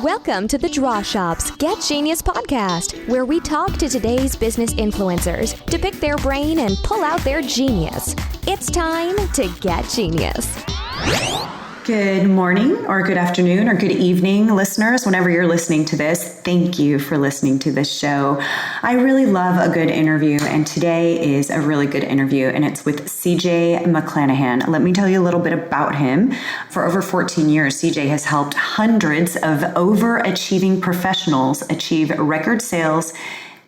Welcome to the Draw Shop's Get Genius podcast, where we talk to today's business influencers to pick their brain and pull out their genius. It's time to get genius. Good morning or good afternoon or good evening, listeners. Whenever you're listening to this, thank you for listening to this show. I really love a good interview, and today is a really good interview, and it's with McClanahan. Let me tell you a little bit about him. For over 14 years, CJ has helped hundreds of overachieving professionals achieve record sales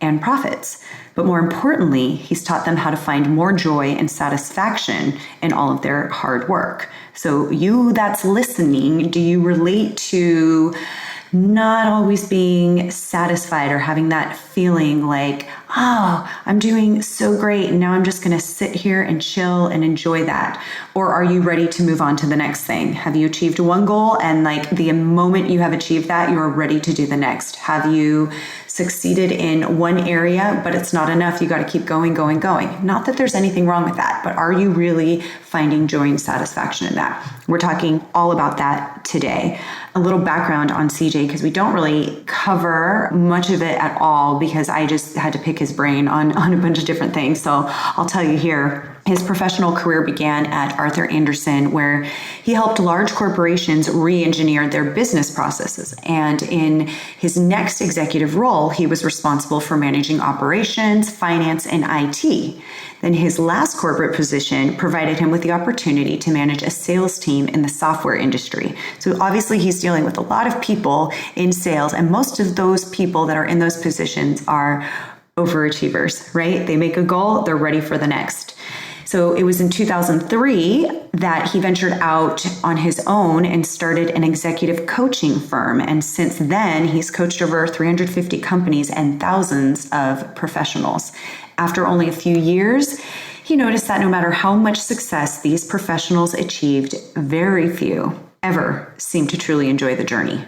and profits. But more importantly, he's taught them how to find more joy and satisfaction in all of their hard work. So you that's listening, do you relate to not always being satisfied or having that feeling like, oh, I'm doing so great and now I'm just going to sit here and chill and enjoy that? Or are you ready to move on to the next thing? Have you achieved one goal and like the moment you have achieved that, you're ready to do the next? Have you succeeded in one area, but it's not enough? You got to keep going. Not that there's anything wrong with that, but are you really finding joy and satisfaction in that? We're talking all about that today. A little background on CJ, because we don't really cover much of it at all because I just had to pick his brain on a bunch of different things. So I'll tell you here. His professional career began at Arthur Andersen, where he helped large corporations re-engineer their business processes. And in his next executive role, he was responsible for managing operations, finance, and IT. Then his last corporate position provided him with the opportunity to manage a sales team in the software industry. So obviously he's dealing with a lot of people in sales, and most of those people that are in those positions are overachievers, right? They make a goal, they're ready for the next. So it was in 2003 that he ventured out on his own and started an executive coaching firm. And since then, he's coached over 350 companies and thousands of professionals. After only a few years, he noticed that no matter how much success these professionals achieved, very few ever seemed to truly enjoy the journey.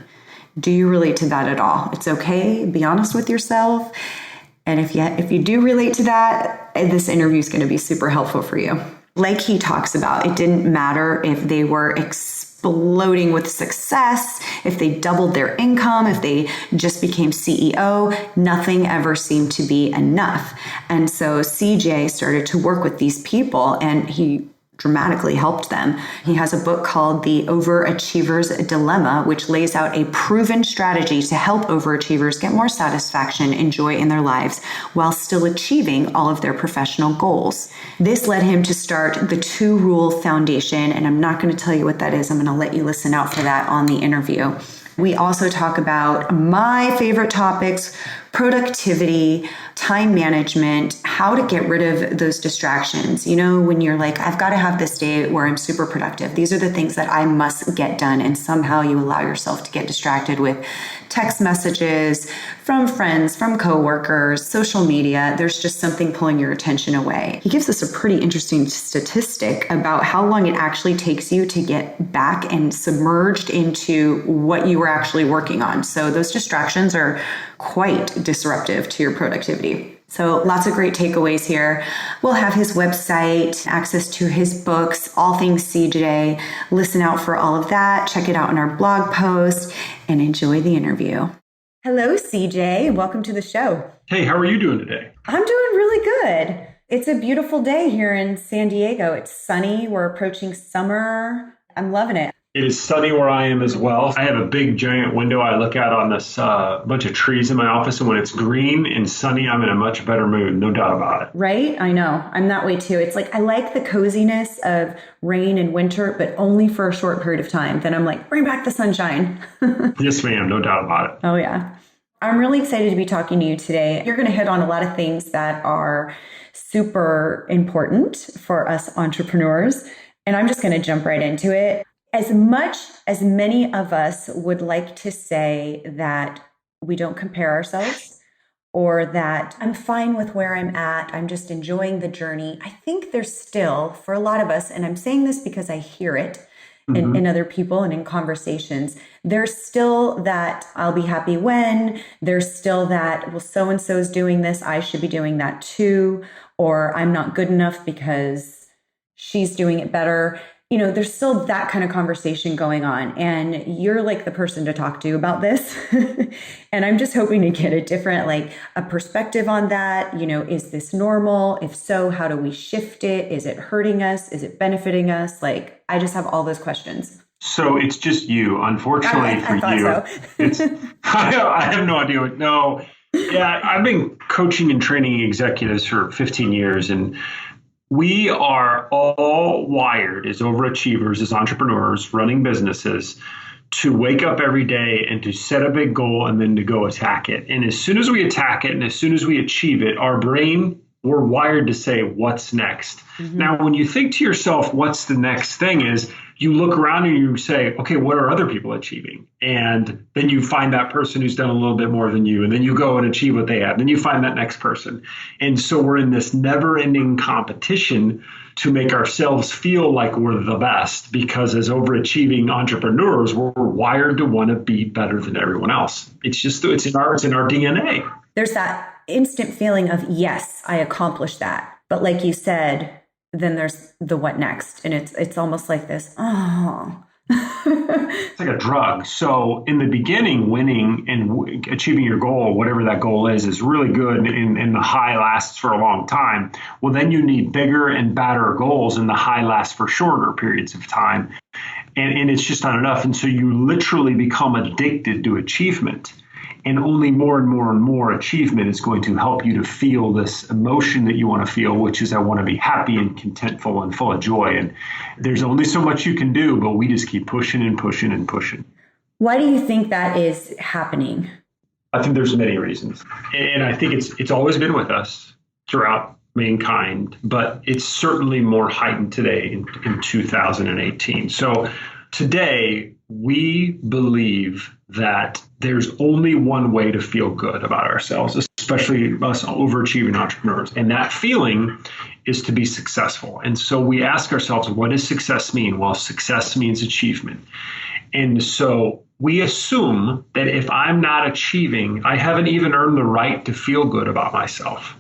Do you relate to that at all? It's okay. Be honest with yourself. And if you do relate to that, this interview is going to be super helpful for you. Like he talks about, it didn't matter if they were exploding with success, if they doubled their income, if they just became CEO, nothing ever seemed to be enough. And so CJ started to work with these people, and he dramatically helped them. He has a book called The Overachiever's Dilemma, which lays out a proven strategy to help overachievers get more satisfaction and joy in their lives while still achieving all of their professional goals. This led him to start the 2-Rule Foundation, and I'm not going to tell you what that is. I'm going to let you listen out for that on the interview. We also talk about my favorite topics: productivity, time management, how to get rid of those distractions. You know, when you're like, I've got to have this day where I'm super productive. These are the things that I must get done. And somehow you allow yourself to get distracted with text messages from friends, from coworkers, social media. There's just something pulling your attention away. He gives us a pretty interesting statistic about how long it actually takes you to get back and submerged into what you were actually working on. So those distractions are quite disruptive to your productivity. So lots of great takeaways here. We'll have his website, access to his books, all things CJ. Listen out for all of that. Check it out in our blog post and enjoy the interview. Hello, CJ. Welcome to the show. Hey, how are you doing today? I'm doing really good. It's a beautiful day here in San Diego. It's sunny. We're approaching summer. I'm loving it. It is sunny where I am as well. I have a big giant window I look out on this bunch of trees in my office. And when it's green and sunny, I'm in a much better mood. No doubt about it. Right? I know. I'm that way too. It's like I like the coziness of rain and winter, but only for a short period of time. Then I'm like, bring back the sunshine. Yes, ma'am. No doubt about it. Oh, yeah. I'm really excited to be talking to you today. You're going to hit on a lot of things that are super important for us entrepreneurs. And I'm just going to jump right into it. As much as many of us would like to say that we don't compare ourselves or that I'm fine with where I'm at, I'm just enjoying the journey, I think there's still, for a lot of us, and I'm saying this because I hear it in other people and in conversations, there's still that I'll be happy when, there's still that, well, so-and-so is doing this, I should be doing that too, or I'm not good enough because she's doing it better. there's still that kind of conversation going on, and you're like the person to talk to about this. And I'm just hoping to get a different, like a perspective on that. Is this normal? If so, how do we shift it? Is it hurting us? Is it benefiting us? Like, I just have all those questions. So it's just you, unfortunately for I you. So. It's I have no idea. No, yeah, I've been coaching and training executives for 15 years, and we are all wired as overachievers, as entrepreneurs running businesses, to wake up every day and to set a big goal and then to go attack it. And as soon as we attack it and as soon as we achieve it, our brain, we're wired to say, what's next? Mm-hmm. Now, when you think to yourself, what's the next thing is, you look around and you say, okay, what are other people achieving? And then you find that person who's done a little bit more than you, and then you go and achieve what they have. Then you find that next person. And so we're in this never-ending competition to make ourselves feel like we're the best, because as overachieving entrepreneurs, we're wired to want to be better than everyone else. It's in our DNA. There's that instant feeling of, yes, I accomplished that. But like you said, then there's the what next. And it's almost like this, It's like a drug. So in the beginning, winning and achieving your goal, whatever that goal is really good, and the high lasts for a long time. Well, then you need bigger and badder goals, and the high lasts for shorter periods of time. And it's just not enough. And so you literally become addicted to achievement. And only more and more and more achievement is going to help you to feel this emotion that you want to feel, which is I want to be happy and contentful and full of joy. And there's only so much you can do, but we just keep pushing and pushing and pushing. Why do you think that is happening? I think there's many reasons. And I think it's always been with us throughout mankind, but it's certainly more heightened today in 2018. So today, we believe that there's only one way to feel good about ourselves, especially us overachieving entrepreneurs. And that feeling is to be successful. And so we ask ourselves, what does success mean? Well, success means achievement. And so we assume that if I'm not achieving, I haven't even earned the right to feel good about myself.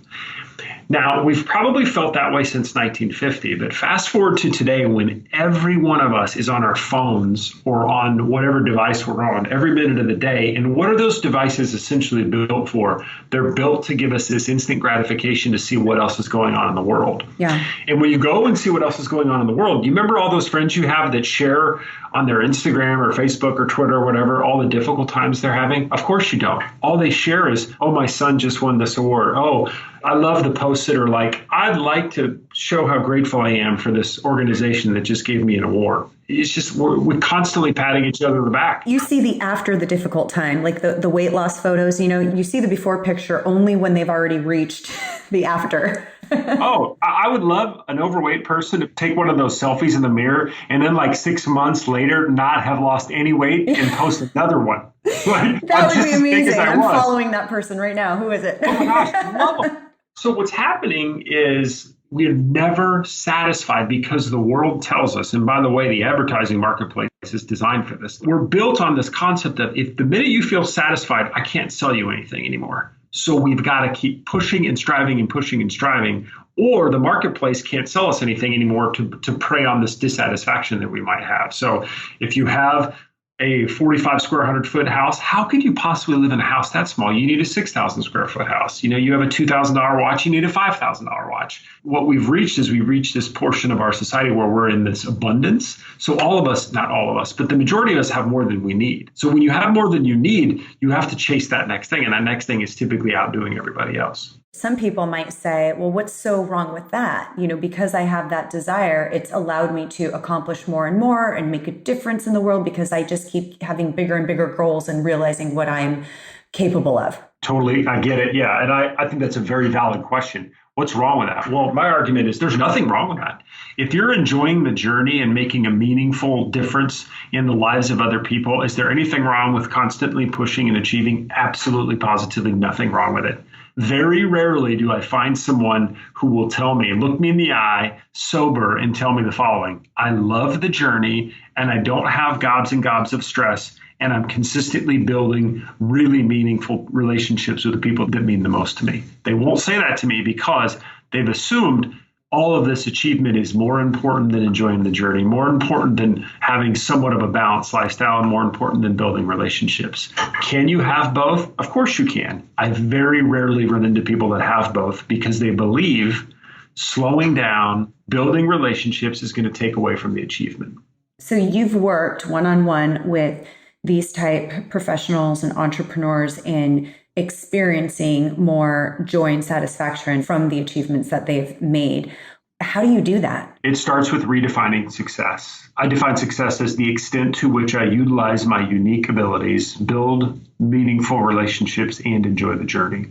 Now, we've probably felt that way since 1950, but fast forward to today when every one of us is on our phones or on whatever device we're on every minute of the day. And what are those devices essentially built for? They're built to give us this instant gratification to see what else is going on in the world. Yeah. And when you go and see what else is going on in the world, you remember all those friends you have that share on their Instagram or Facebook or Twitter or whatever, all the difficult times they're having? Of course you don't. All they share is, oh, my son just won this award. Oh, I love the posts that are like, I'd like to show how grateful I am for this organization that just gave me an award. It's just, we're constantly patting each other on the back. You see the after the difficult time, like the weight loss photos, you see the before picture only when they've already reached the after. Oh, I would love an overweight person to take one of those selfies in the mirror and then like 6 months later not have lost any weight and post another one. Like, that would be amazing. I'm following that person right now. Who is it? Oh my gosh, I love them. So what's happening is we're never satisfied because the world tells us, and by the way, the advertising marketplace is designed for this. We're built on this concept of if the minute you feel satisfied, I can't sell you anything anymore. So we've got to keep pushing and striving and pushing and striving, or the marketplace can't sell us anything anymore to prey on this dissatisfaction that we might have. So if you have a 45 square 100-foot house, how could you possibly live in a house that small? You need a 6,000 square foot house. You have a $2,000 watch, you need a $5,000 watch. What we've reached is this portion of our society where we're in this abundance. So all of us, not all of us, but the majority of us have more than we need. So when you have more than you need, you have to chase that next thing. And that next thing is typically outdoing everybody else. Some people might say, well, what's so wrong with that? Because I have that desire, it's allowed me to accomplish more and more and make a difference in the world because I just keep having bigger and bigger goals and realizing what I'm capable of. Totally. I get it. Yeah. And I think that's a very valid question. What's wrong with that? Well, my argument is there's nothing wrong with that. If you're enjoying the journey and making a meaningful difference in the lives of other people, is there anything wrong with constantly pushing and achieving? Absolutely, positively nothing wrong with it. Very rarely do I find someone who will tell me, look me in the eye, sober, and tell me the following. I love the journey and I don't have gobs and gobs of stress. And I'm consistently building really meaningful relationships with the people that mean the most to me. They won't say that to me because they've assumed all of this achievement is more important than enjoying the journey, more important than having somewhat of a balanced lifestyle, and more important than building relationships. Can you have both? Of course you can. I very rarely run into people that have both because they believe slowing down, building relationships is going to take away from the achievement. So you've worked one-on-one with these type professionals and entrepreneurs in experiencing more joy and satisfaction from the achievements that they've made. How do you do that? It starts with redefining success. I define success as the extent to which I utilize my unique abilities, build meaningful relationships, and enjoy the journey.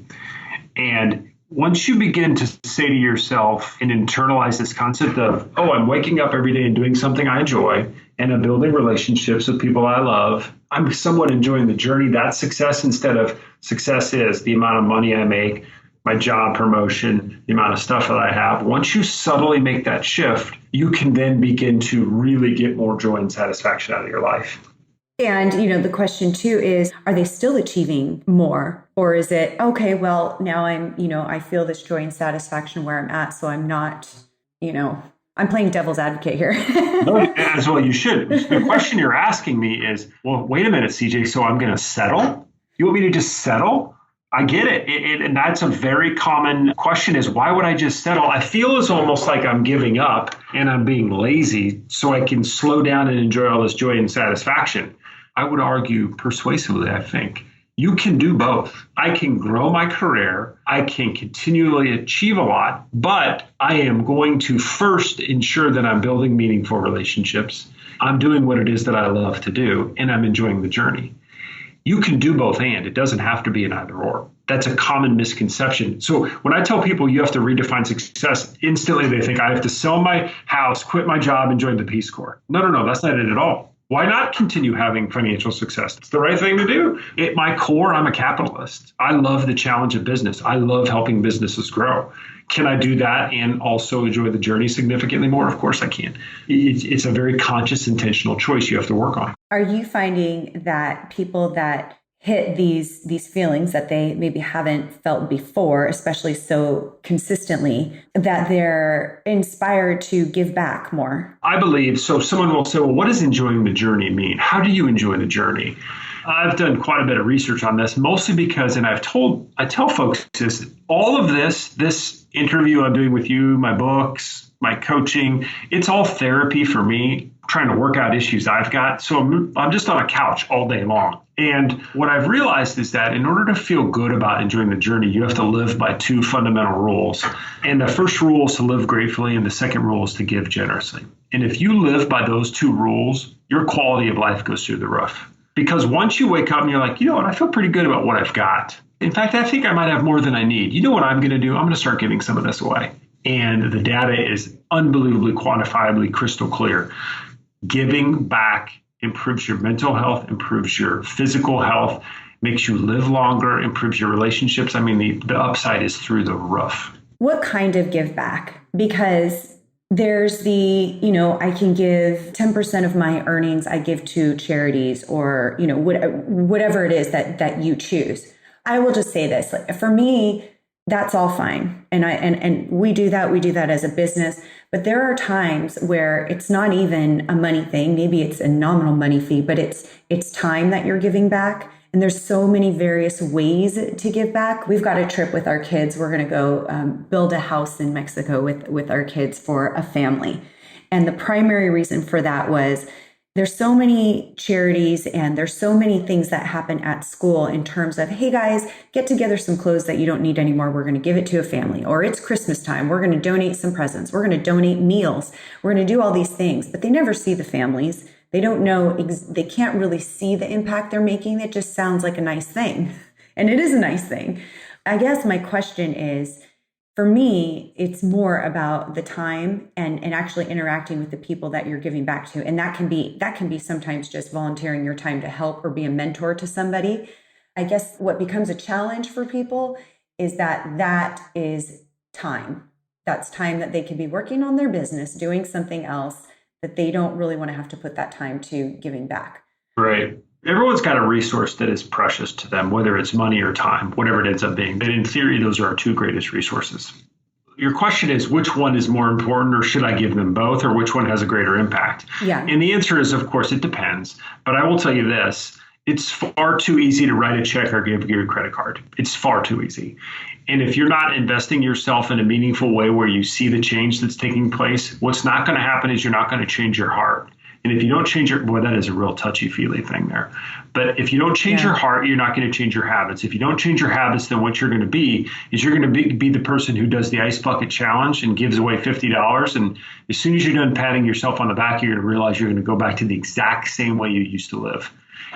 And once you begin to say to yourself and internalize this concept of, oh, I'm waking up every day and doing something I enjoy, and I'm building relationships with people I love, I'm somewhat enjoying the journey. That's success, instead of success is the amount of money I make, my job promotion, the amount of stuff that I have. Once you subtly make that shift, you can then begin to really get more joy and satisfaction out of your life. And, the question too is, are they still achieving more? Or is it, okay, well, now I feel this joy and satisfaction where I'm at. So I'm not, I'm playing devil's advocate here. No, as well you should. The question you're asking me is, well, wait a minute, CJ, so I'm going to settle? You want me to just settle? I get it. And that's a very common question is, why would I just settle? I feel it's almost like I'm giving up and I'm being lazy so I can slow down and enjoy all this joy and satisfaction. I would argue persuasively, I think, you can do both. I can grow my career. I can continually achieve a lot, but I am going to first ensure that I'm building meaningful relationships. I'm doing what it is that I love to do, and I'm enjoying the journey. You can do both and. It doesn't have to be an either or. That's a common misconception. So when I tell people you have to redefine success, instantly they think I have to sell my house, quit my job, and join the Peace Corps. No, that's not it at all. Why not continue having financial success? It's the right thing to do. At my core, I'm a capitalist. I love the challenge of business. I love helping businesses grow. Can I do that and also enjoy the journey significantly more? Of course I can. It's a very conscious, intentional choice you have to work on. Are you finding that people that hit these feelings that they maybe haven't felt before, especially so consistently, that they're inspired to give back more? I believe so. Someone will say, well, what does enjoying the journey mean? How do you enjoy the journey? I've done quite a bit of research on this, mostly because, and I tell folks this, all of this interview I'm doing with you, my books, my coaching, it's all therapy for me, trying to work out issues I've got. So I'm just on a couch all day long. And what I've realized is that in order to feel good about enjoying the journey, you have to live by two fundamental rules. And the first rule is to live gratefully, and the second rule is to give generously. And if you live by those two rules, your quality of life goes through the roof. Because once you wake up and you're like, you know what, I feel pretty good about what I've got. In fact, I think I might have more than I need. You know what I'm going to do? I'm going to start giving some of this away. And the data is unbelievably quantifiably crystal clear. Giving back improves your mental health, improves your physical health, makes you live longer, improves your relationships. I mean, the upside is through the roof. What kind of give back? Because there's I can give 10% of my earnings, I give to charities or, whatever it is that you choose. I will just say this, like, for me, that's all fine. And we do that as a business, but there are times where it's not even a money thing. Maybe it's a nominal money fee, but it's time that you're giving back. And there's so many various ways to give back. We've got a trip with our kids. We're going to go build a house in Mexico with our kids for a family. And the primary reason for that was there's so many charities and there's so many things that happen at school in terms of, hey guys, get together some clothes that you don't need anymore. We're going to give it to a family. Or it's Christmas time. We're going to donate some presents. We're going to donate meals. We're going to do all these things, but they never see the families. They don't know, they can't really see the impact they're making. It just sounds like a nice thing. And it is a nice thing. I guess my question is, for me, it's more about the time and actually interacting with the people that you're giving back to. And that can be sometimes just volunteering your time to help or be a mentor to somebody. I guess what becomes a challenge for people is that is time. That's time that they could be working on their business, doing something else, that they don't really want to have to put that time to giving back. Right. Everyone's got a resource that is precious to them, whether it's money or time, whatever it ends up being. But in theory, those are our two greatest resources. your question is, which one is more important, or should I give them both, or which one has a greater impact? Yeah. And the answer is, of course, it depends. But I will tell you this, it's far too easy to write a check or give you a credit card. It's far too easy. And if you're not investing yourself in a meaningful way where you see the change that's taking place, what's not going to happen is you're not going to change your heart. And if you don't change your, boy, that is a real touchy-feely thing there. But if you don't change your heart, you're not going to change your habits. If you don't change your habits, then what you're going to be is you're going to be the person who does the ice bucket challenge and gives away $50. And as soon as you're done patting yourself on the back, you're going to realize you're going to go back to the exact same way you used to live.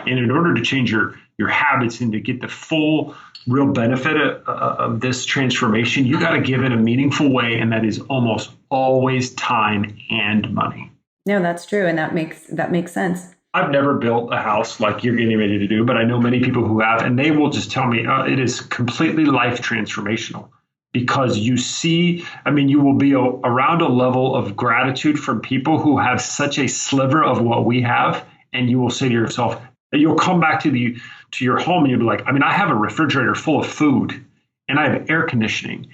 And in order to change your habits and to get the full real benefit of this transformation, you got to give it a meaningful way. And that is almost always time and money. No, that's true. And that makes sense. I've never built a house like you're getting ready to do, but I know many people who have, and they will just tell me it is completely life transformational because you see, you will be around a level of gratitude from people who have such a sliver of what we have. And you will say to yourself, you'll come back to your home and you'll be like, I have a refrigerator full of food and I have air conditioning.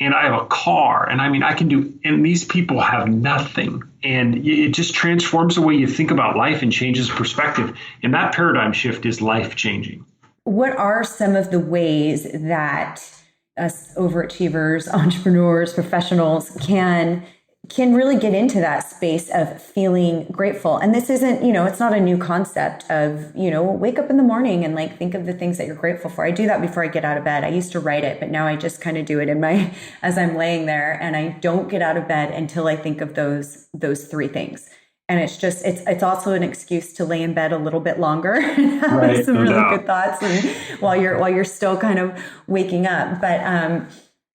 And I have a car, and I can do, and these people have nothing. And it just transforms the way you think about life and changes perspective. And that paradigm shift is life changing. What are some of the ways that us overachievers, entrepreneurs, professionals can really get into that space of feeling grateful? And this isn't, it's not a new concept of, wake up in the morning and think of the things that you're grateful for. I do that before I get out of bed. I used to write it, but now I just kind of do it as I'm laying there, and I don't get out of bed until I think of those three things. And it's also an excuse to lay in bed a little bit longer and have some really good thoughts and while you're still kind of waking up. But,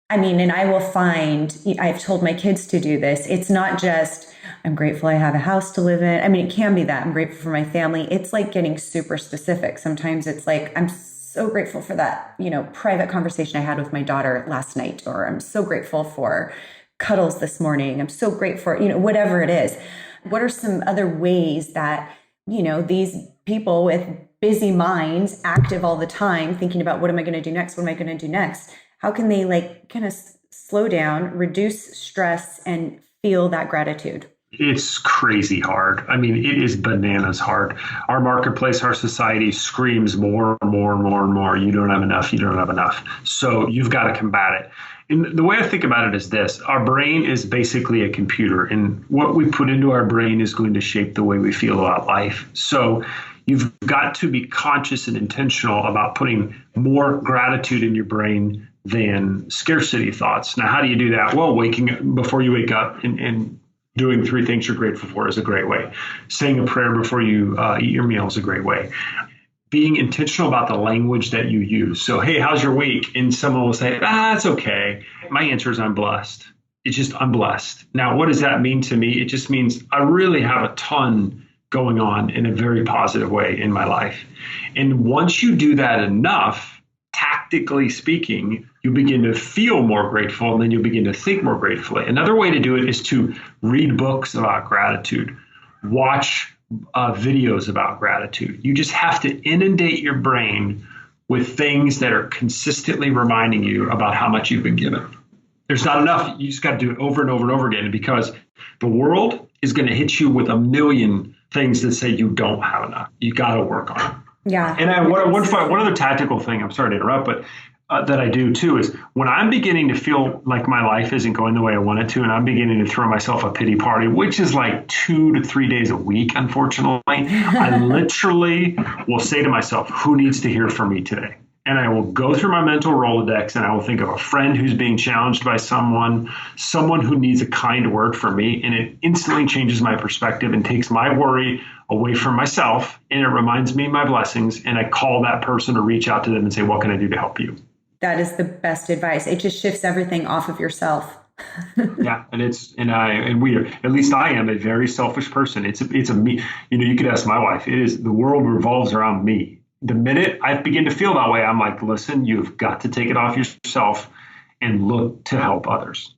and I will find, I've told my kids to do this. It's not just, I'm grateful I have a house to live in. It can be that I'm grateful for my family. It's like getting super specific. Sometimes it's like, I'm so grateful for that, private conversation I had with my daughter last night, or I'm so grateful for cuddles this morning. I'm so grateful, whatever it is. What are some other ways that, these people with busy minds, active all the time, thinking about what am I going to do next? What am I going to do next? How can they kind of slow down, reduce stress, and feel that gratitude? It's crazy hard. It is bananas hard. Our marketplace, our society screams more and more and more and more. You don't have enough. You don't have enough. So you've got to combat it. And the way I think about it is this. Our brain is basically a computer, and what we put into our brain is going to shape the way we feel about life. So you've got to be conscious and intentional about putting more gratitude in your brain than scarcity thoughts. Now, how do you do that? Well, waking up before you wake up and doing three things you're grateful for is a great way. Saying a prayer before you eat your meal is a great way. Being intentional about the language that you use. So, hey, how's your week? And someone will say, it's okay. My answer is I'm blessed. It's just I'm blessed. Now, what does that mean to me? It just means I really have a ton going on in a very positive way in my life. And once you do that enough, tactically speaking, you begin to feel more grateful, and then you begin to think more gratefully. Another way to do it is to read books about gratitude, watch videos about gratitude. You just have to inundate your brain with things that are consistently reminding you about how much you've been given. There's not enough. You just got to do it over and over and over again, because the world is going to hit you with a million things that say you don't have enough. You got to work on it. Yeah. And one other tactical thing, I'm sorry to interrupt, but that I do too is when I'm beginning to feel like my life isn't going the way I want it to, and I'm beginning to throw myself a pity party, which is like 2 to 3 days a week, unfortunately, I literally will say to myself, who needs to hear from me today? And I will go through my mental Rolodex, and I will think of a friend who's being challenged by someone who needs a kind word from me. And it instantly changes my perspective and takes my worry away from myself. And it reminds me of my blessings. And I call that person or reach out to them and say, what can I do to help you? That is the best advice. It just shifts everything off of yourself. Yeah. And we are, at least I am, a very selfish person. It's a me. You could ask my wife. The world revolves around me. The minute I begin to feel that way, I'm like, listen, you've got to take it off yourself and look to help others.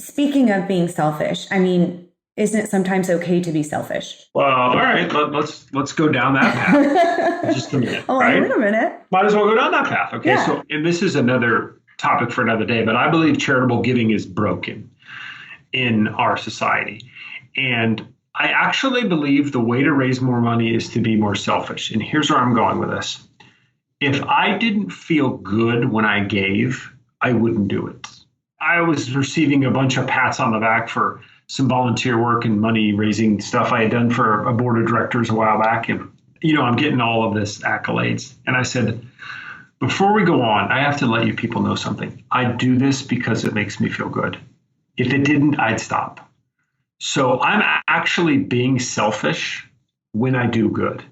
Speaking of being selfish, isn't it sometimes okay to be selfish? Well, all right, let's go down that path. Just a minute. Wait a minute. Might as well go down that path. Okay. Yeah. So, and this is another topic for another day, but I believe charitable giving is broken in our society. And I actually believe the way to raise more money is to be more selfish. And here's where I'm going with this. If I didn't feel good when I gave, I wouldn't do it. I was receiving a bunch of pats on the back for some volunteer work and money raising stuff I had done for a board of directors a while back. And, I'm getting all of this accolades. And I said, before we go on, I have to let you people know something. I do this because it makes me feel good. If it didn't, I'd stop. So I'm actually being selfish when I do good.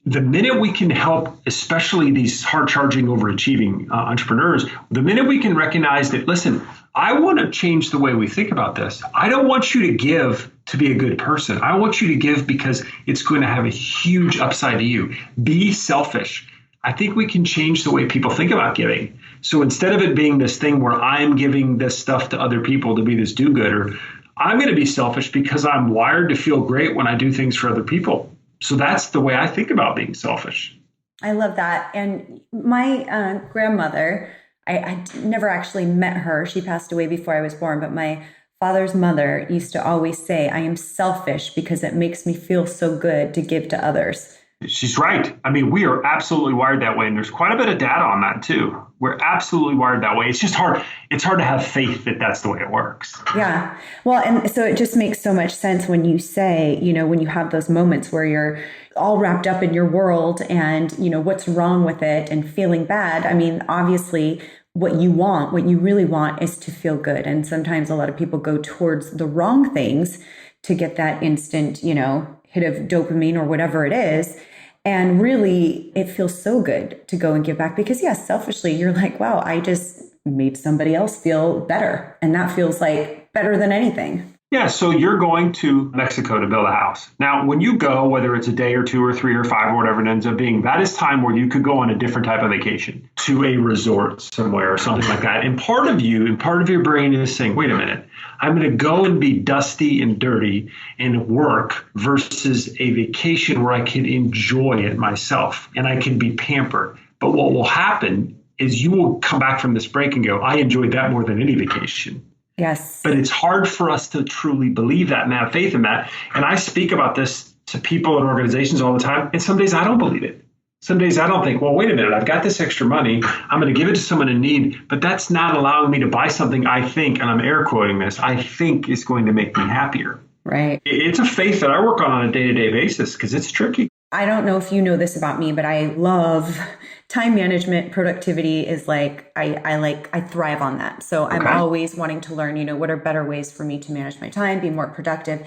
The minute we can help, especially these hard-charging, overachieving entrepreneurs, the minute we can recognize that, listen, I want to change the way we think about this. I don't want you to give to be a good person. I want you to give because it's going to have a huge upside to you. Be selfish. I think we can change the way people think about giving. So instead of it being this thing where I'm giving this stuff to other people to be this do-gooder, I'm going to be selfish because I'm wired to feel great when I do things for other people. So that's the way I think about being selfish. I love that. And my grandmother, I never actually met her. She passed away before I was born, but my father's mother used to always say, I am selfish because it makes me feel so good to give to others. She's right. I mean, we are absolutely wired that way. And there's quite a bit of data on that too. We're absolutely wired that way. It's just hard. It's hard to have faith that that's the way it works. Yeah. Well, and so it just makes so much sense when you say, when you have those moments where you're all wrapped up in your world and, what's wrong with it and feeling bad. I mean, obviously, what you really want is to feel good. And sometimes a lot of people go towards the wrong things to get that instant, hit of dopamine or whatever it is. And really, it feels so good to go and give back because, selfishly, you're like, wow, I just made somebody else feel better. And that feels like better than anything. Yeah. So you're going to Mexico to build a house. Now, when you go, whether it's a day or 2 or 3 or 5 or whatever it ends up being, that is time where you could go on a different type of vacation to a resort somewhere or something like that. And part of you and part of your brain is saying, wait a minute, I'm going to go and be dusty and dirty and work versus a vacation where I can enjoy it myself and I can be pampered. But what will happen is you will come back from this break and go, I enjoyed that more than any vacation. Yes. But it's hard for us to truly believe that and have faith in that. And I speak about this to people and organizations all the time. And some days I don't believe it. Some days I don't think, well, wait a minute, I've got this extra money. I'm going to give it to someone in need. But that's not allowing me to buy something I think, and I'm air quoting this, I think is going to make me happier. Right. It's a faith that I work on a day-to-day basis because it's tricky. I don't know if you know this about me, but I love time management. Productivity is like, I thrive on that. So I'm always wanting to learn, what are better ways for me to manage my time, be more productive.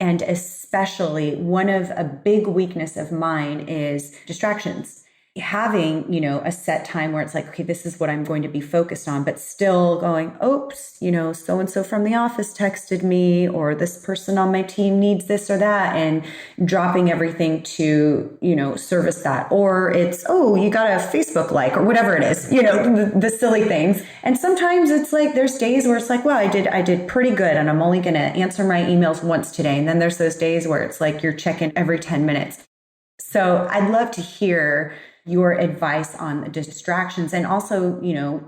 And especially one of a big weakness of mine is distractions. Having, a set time where it's like, okay, this is what I'm going to be focused on, but still going, oops, so-and-so from the office texted me, or this person on my team needs this or that, and dropping everything to, service that. Or it's, oh, you got a Facebook like, or whatever it is, the silly things. And sometimes it's like, there's days where it's like, well, I did pretty good and I'm only going to answer my emails once today. And then there's those days where it's like, you're checking every 10 minutes. So I'd love to hear your advice on the distractions and also,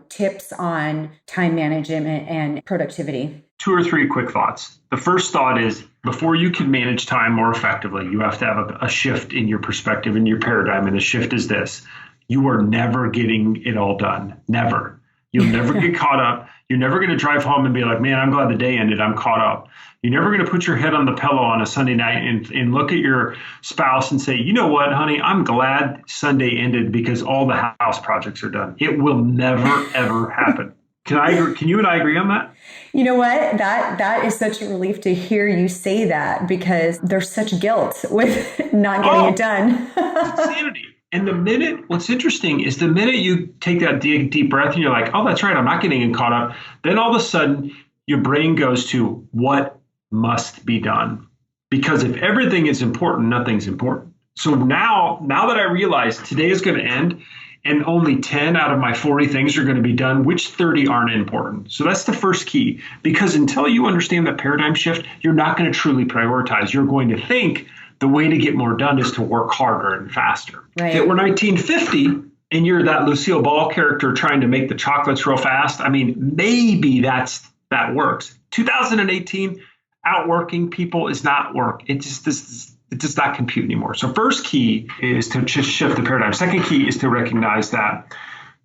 tips on time management and productivity. 2 or 3 quick thoughts. The first thought is before you can manage time more effectively, you have to have a shift in your perspective and your paradigm. And the shift is this. You are never getting it all done. Never. You'll never get caught up. You're never going to drive home and be like, man, I'm glad the day ended. I'm caught up. You're never going to put your head on the pillow on a Sunday night and look at your spouse and say, you know what, honey, I'm glad Sunday ended because all the house projects are done. It will never, ever happen. Can you and I agree on that? You know what? That is such a relief to hear you say that because there's such guilt with not getting it done. Insanity. And what's interesting is the minute you take that deep breath and you're like, oh, that's right, I'm not getting caught up. Then all of a sudden your brain goes to what must be done. Because if everything is important, nothing's important. So now that I realize today is going to end and only 10 out of my 40 things are going to be done, which 30 aren't important? So that's the first key. Because until you understand that paradigm shift, you're not going to truly prioritize. You're going to think the way to get more done is to work harder and faster. Right. If it were 1950 and you're that Lucille Ball character trying to make the chocolates real fast, I mean, maybe that works. 2018, outworking people is not work. It does not compute anymore. So first key is to just shift the paradigm. Second key is to recognize that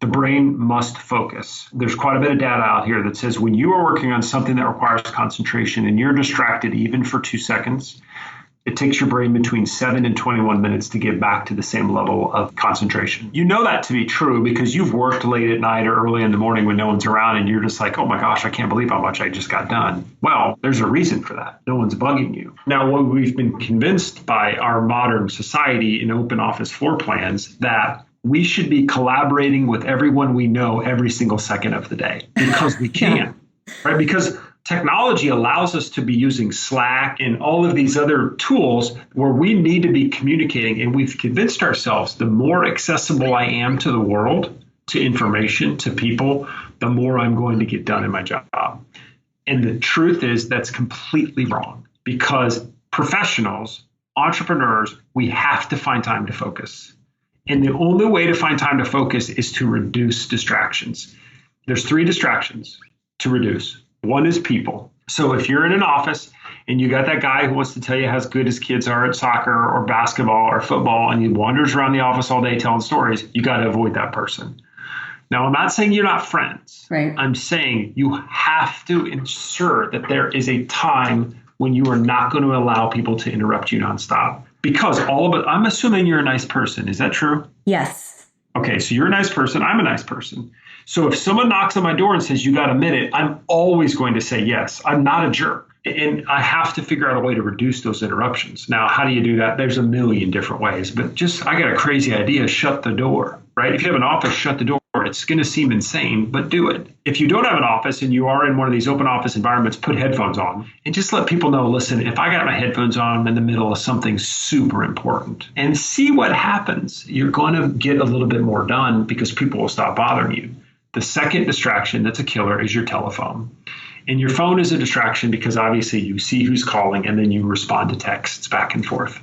the brain must focus. There's quite a bit of data out here that says when you are working on something that requires concentration and you're distracted even for 2 seconds, it takes your brain between 7 and 21 minutes to get back to the same level of concentration. You know that to be true because you've worked late at night or early in the morning when no one's around and you're just like, oh my gosh, I can't believe how much I just got done. Well, there's a reason for that. No one's bugging you. Now, what we've been convinced by our modern society in open office floor plans that we should be collaborating with everyone we know every single second of the day because we can, right? Because technology allows us to be using Slack and all of these other tools where we need to be communicating. And we've convinced ourselves the more accessible I am to the world, to information, to people, the more I'm going to get done in my job. And the truth is that's completely wrong because professionals, entrepreneurs, we have to find time to focus. And the only way to find time to focus is to reduce distractions. There's 3 distractions to reduce. One is people. So if you're in an office and you got that guy who wants to tell you how good his kids are at soccer or basketball or football and he wanders around the office all day telling stories, you got to avoid that person. Now, I'm not saying you're not friends. Right. I'm saying you have to ensure that there is a time when you are not going to allow people to interrupt you nonstop. Because all of it, I'm assuming you're a nice person. Is that true? Yes. Okay, so you're a nice person. I'm a nice person. So if someone knocks on my door and says, you got a minute, I'm always going to say yes. I'm not a jerk. And I have to figure out a way to reduce those interruptions. Now, how do you do that? There's a million different ways. But just, I got a crazy idea, shut the door, right? If you have an office, shut the door. It's going to seem insane, but do it. If you don't have an office and you are in one of these open office environments, put headphones on and just let people know, listen, if I got my headphones on, I'm in the middle of something super important and see what happens. You're going to get a little bit more done because people will stop bothering you. The second distraction that's a killer is your telephone. And your phone is a distraction because obviously you see who's calling and then you respond to texts back and forth.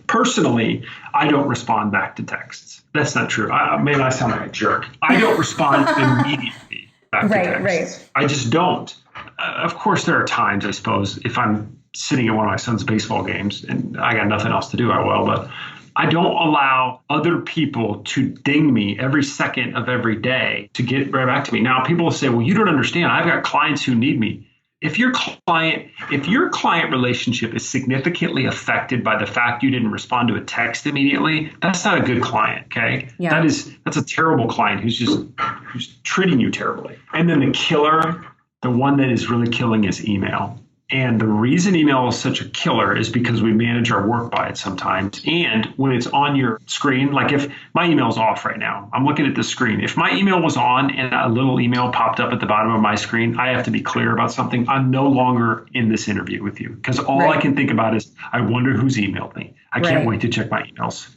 Personally, I don't respond back to texts. That's not true. Maybe I sound like a jerk. I don't respond immediately back to texts. Right. I just don't. Of course, there are times, I suppose, if I'm sitting at one of my son's baseball games and I got nothing else to do, I will. But I don't allow other people to ding me every second of every day to get right back to me. Now, people will say, well, you don't understand. I've got clients who need me. If your client relationship is significantly affected by the fact you didn't respond to a text immediately, that's not a good client, okay? Yeah. That's a terrible client who's treating you terribly. And then the killer, the one that is really killing is email. And the reason email is such a killer is because we manage our work by it sometimes. And when it's on your screen, like if my email's off right now, I'm looking at the screen. If my email was on and a little email popped up at the bottom of my screen, I have to be clear about something. I'm no longer in this interview with you because all I can think about is, I wonder who's emailed me. I can't wait to check my emails.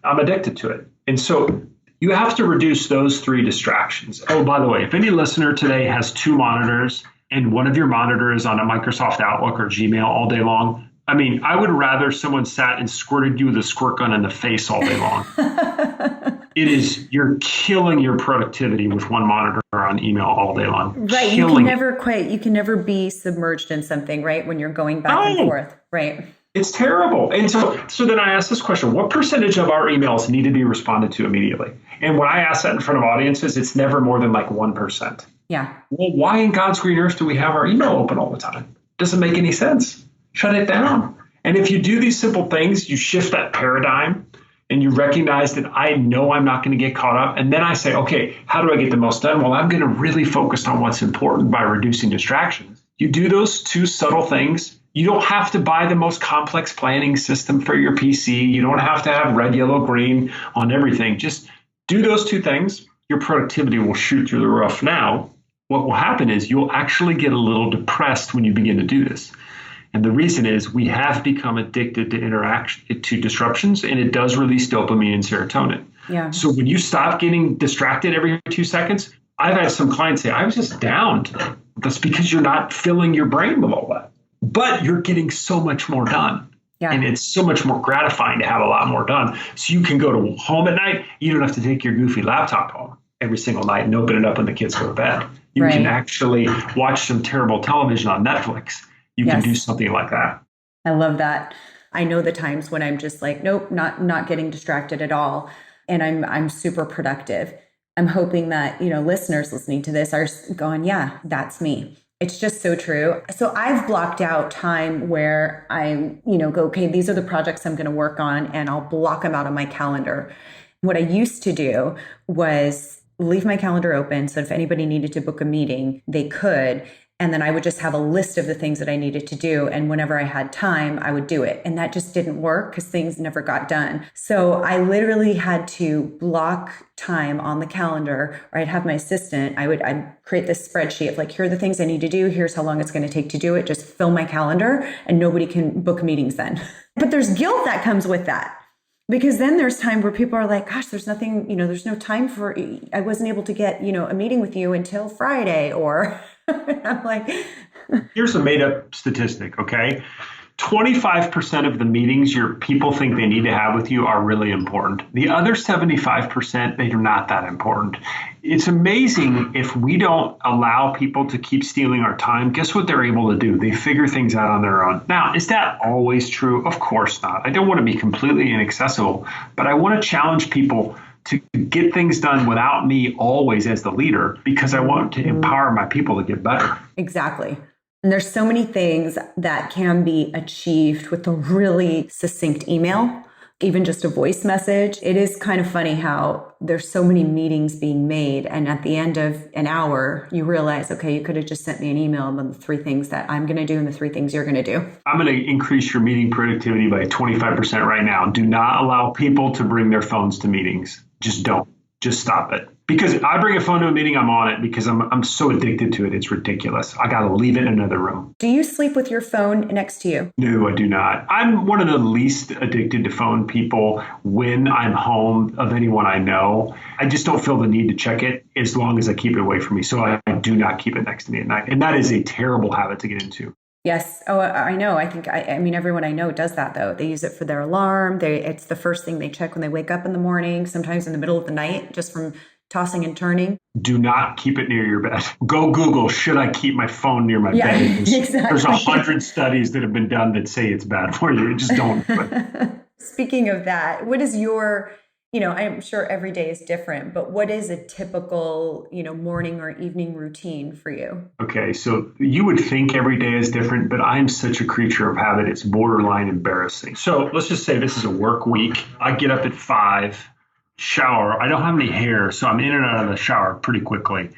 I'm addicted to it. And so you have to reduce those 3 distractions. Oh, by the way, if any listener today has 2 monitors, and one of your monitors on a Microsoft Outlook or Gmail all day long, I mean, I would rather someone sat and squirted you with a squirt gun in the face all day long. You're killing your productivity with one monitor on email all day long. Right. You can never quit. You can never be submerged in something, right? When you're going back and forth. Right. It's terrible. And so then I ask this question, what percentage of our emails need to be responded to immediately? And when I ask that in front of audiences, it's never more than like 1%. Yeah. Well, why in God's green earth do we have our email open all the time? Doesn't make any sense. Shut it down. And if you do these simple things, you shift that paradigm and you recognize that I know I'm not going to get caught up. And then I say, okay, how do I get the most done? Well, I'm going to really focus on what's important by reducing distractions. You do those 2 subtle things. You don't have to buy the most complex planning system for your PC. You don't have to have red, yellow, green on everything. Just do those 2 things. Your productivity will shoot through the roof. Now, what will happen is you'll actually get a little depressed when you begin to do this. And the reason is we have become addicted to disruptions, and it does release dopamine and serotonin. Yeah. So when you stop getting distracted every 2 seconds, I've had some clients say, I was just down today. That's because you're not filling your brain with all that. But you're getting so much more done. Yeah. And it's so much more gratifying to have a lot more done. So you can go to home at night. You don't have to take your goofy laptop home every single night and open it up when the kids go to bed. You can actually watch some terrible television on Netflix. You can do something like that. I love that. I know the times when I'm just like, nope, not getting distracted at all. And I'm super productive. I'm hoping that, listeners listening to this are going, yeah, that's me. It's just so true. So I've blocked out time where I, go, okay, these are the projects I'm going to work on, and I'll block them out on my calendar. What I used to do was leave my calendar open. So if anybody needed to book a meeting, they could. And then I would just have a list of the things that I needed to do. And whenever I had time, I would do it. And that just didn't work because things never got done. So I literally had to block time on the calendar, or I'd have my assistant, I'd create this spreadsheet of like, here are the things I need to do. Here's how long it's going to take to do it. Just fill my calendar, and nobody can book meetings then. But there's guilt that comes with that. Because then there's time where people are like, gosh, there's nothing, there's no time I wasn't able to get, a meeting with you until Friday, or I'm like. Here's a made up statistic, okay? 25% of the meetings your people think they need to have with you are really important. The other 75%, they are not that important. It's amazing if we don't allow people to keep stealing our time. Guess what they're able to do? They figure things out on their own. Now, is that always true? Of course not. I don't want to be completely inaccessible, but I want to challenge people to get things done without me always as the leader, because I want to empower my people to get better. Exactly. And there's so many things that can be achieved with a really succinct email, even just a voice message. It is kind of funny how there's so many meetings being made. And at the end of an hour, you realize, okay, you could have just sent me an email about the 3 things that I'm going to do and the 3 things you're going to do. I'm going to increase your meeting productivity by 25% right now. Do not allow people to bring their phones to meetings. Just don't. Just stop it. Because I bring a phone to a meeting, I'm on it because I'm so addicted to it. It's ridiculous. I got to leave it in another room. Do you sleep with your phone next to you? No, I do not. I'm one of the least addicted to phone people when I'm home of anyone I know. I just don't feel the need to check it as long as I keep it away from me. So I do not keep it next to me at night. And that is a terrible habit to get into. Yes. Oh, I know. I mean, everyone I know does that, though. They use it for their alarm. It's the first thing they check when they wake up in the morning, sometimes in the middle of the night, just from tossing and turning. Do not keep it near your bed. Go Google, should I keep my phone near my bed? Exactly. There's 100 studies that have been done that say it's bad for you. Just don't do it. Speaking of that, what is your, I'm sure every day is different, but what is a typical, morning or evening routine for you? Okay, so you would think every day is different, but I'm such a creature of habit. It's borderline embarrassing. So let's just say this is a work week. I get up at 5. Shower. I don't have any hair, so I'm in and out of the shower pretty quickly.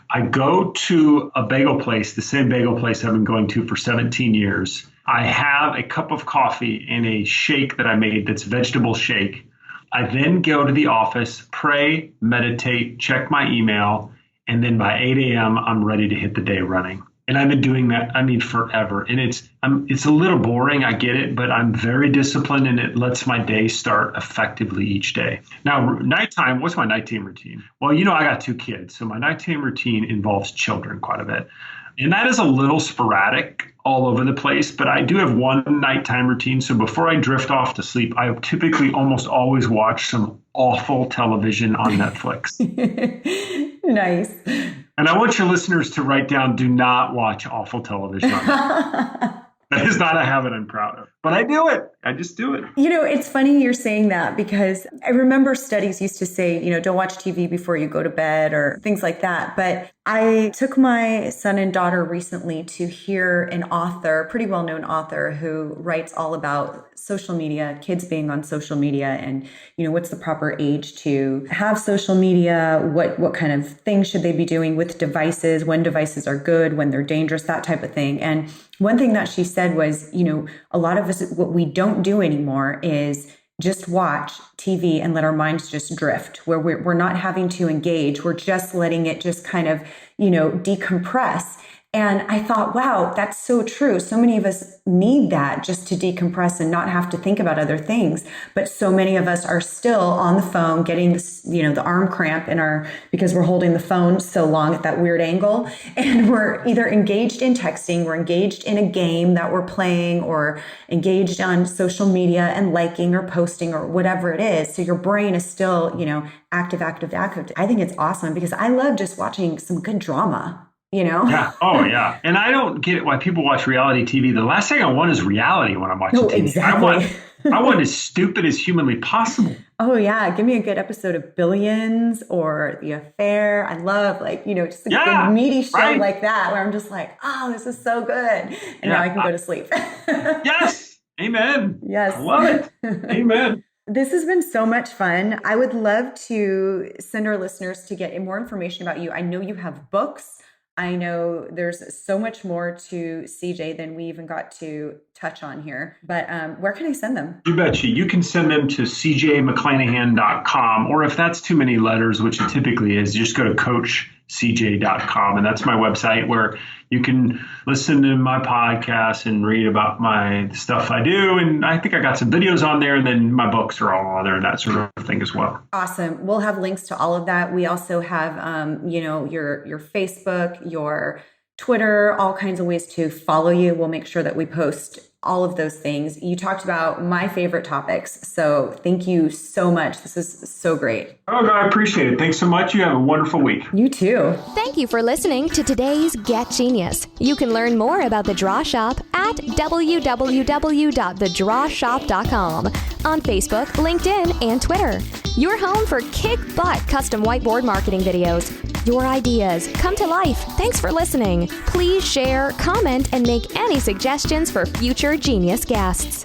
I go to a bagel place, the same bagel place I've been going to for 17 years. I have a cup of coffee and a shake that I made that's vegetable shake. I then go to the office, pray, meditate, check my email, and then by 8 a.m., I'm ready to hit the day running. And I've been doing that, forever. And it's a little boring, I get it, but I'm very disciplined, and it lets my day start effectively each day. Now, nighttime, what's my nighttime routine? Well, I got 2 kids, so my nighttime routine involves children quite a bit. And that is a little sporadic all over the place, but I do have one nighttime routine. So before I drift off to sleep, I typically almost always watch some awful television on Netflix. Nice. And I want your listeners to write down, do not watch awful television on Netflix. That is not a habit I'm proud of. But I do it. I just do it. It's funny you're saying that, because I remember studies used to say, don't watch TV before you go to bed or things like that. But I took my son and daughter recently to hear an author, pretty well-known author, who writes all about social media, kids being on social media, and, what's the proper age to have social media, what kind of things should they be doing with devices, when devices are good, when they're dangerous, that type of thing. And one thing that she said was, a lot of us, what we don't do anymore is just watch TV and let our minds just drift, where we're not having to engage. We're just letting it just kind of, decompress. And I thought, wow, that's so true. So many of us need that just to decompress and not have to think about other things. But so many of us are still on the phone getting this, the arm cramp because we're holding the phone so long at that weird angle. And we're either engaged in texting, we're engaged in a game that we're playing, or engaged on social media and liking or posting or whatever it is. So your brain is still, active. I think it's awesome because I love just watching some good drama. Yeah. Oh, yeah. And I don't get it why people watch reality TV. The last thing I want is reality when I'm watching TV. Exactly. I want as stupid as humanly possible. Oh, yeah. Give me a good episode of Billions or The Affair. I love just a good meaty show like that where I'm just like, oh, this is so good. And now I can go to sleep. Yes. Amen. Yes. I love it. Amen. This has been so much fun. I would love to send our listeners to get more information about you. I know you have books. I know there's so much more to CJ than we even got to touch on here, but where can I send them? You betcha. You can send them to cjmcclanahan.com, or if that's too many letters, which it typically is, just go to coachcj.com. And that's my website where you can listen to my podcast and read about my stuff I do. And I think I got some videos on there, and then my books are all on there and that sort of thing as well. Awesome. We'll have links to all of that. We also have, your Facebook, your Twitter, all kinds of ways to follow you. We'll make sure that we post all of those things. You talked about my favorite topics. So thank you so much. This is so great. Oh, I appreciate it. Thanks so much. You have a wonderful week. You too. Thank you for listening to today's Get Genius. You can learn more about The Draw Shop at www.thedrawshop.com on Facebook, LinkedIn, and Twitter. Your home for kick-butt custom whiteboard marketing videos. Your ideas come to life. Thanks for listening. Please share, comment, and make any suggestions for future genius guests.